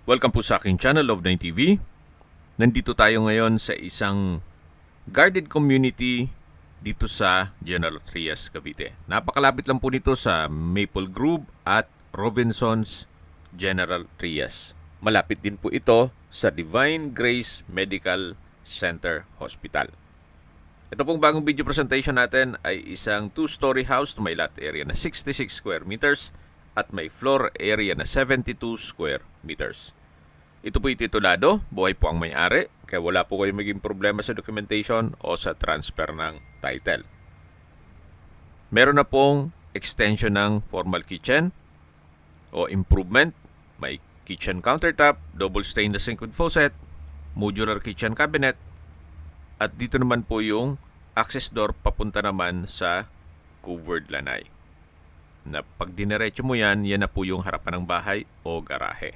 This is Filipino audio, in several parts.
Welcome po sa aking channel, Love9 TV. Nandito tayo ngayon sa isang guarded community dito sa General Trias, Cavite. Napakalapit lang po nito sa Maple Grove at Robinsons General Trias. Malapit din po ito sa Divine Grace Medical Center Hospital. Ito pong bagong video presentation natin ay isang 2-story house na may lot area na 66 square meters at may floor area na 72 square meters. Ito po ititulado, buhay po ang may-ari, kaya wala po kayong maging problema sa documentation o sa transfer ng title. Meron na pong extension ng formal kitchen o improvement. May kitchen countertop, double stainless sink with faucet, modular kitchen cabinet, at dito naman po yung access door papunta naman sa covered lanay. Na pag dinerecho mo yan na po yung harapan ng bahay o garahe.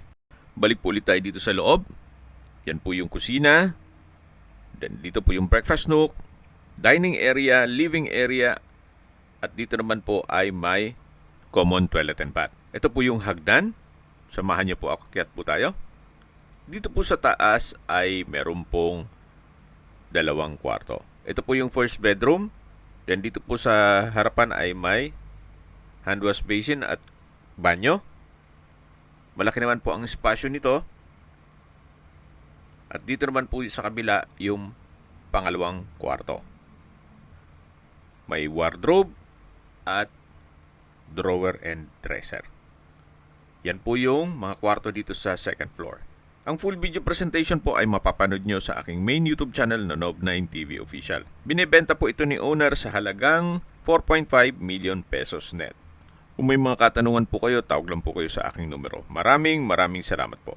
Balik po ulit tayo dito sa loob. Yan po yung kusina. Then dito po yung breakfast nook, dining area, living area, at dito naman po ay may common toilet and bath. Ito po yung hagdan. Samahan niyo po ako, akyat po tayo. Dito po sa taas ay meron pong 2 kwarto. Ito po yung first bedroom. Then dito po sa harapan ay may hand wash basin at banyo. Malaki naman po ang espasyo nito. At dito naman po sa kabila yung pangalawang kwarto. May wardrobe at drawer and dresser. Yan po yung mga kwarto dito sa second floor. Ang full video presentation po ay mapapanood nyo sa aking main YouTube channel na Love9 TV Official. Binibenta po ito ni owner sa halagang 4.5 million pesos net. Kung may mga katanungan po kayo, tawag lang po kayo sa aking numero. Maraming salamat po.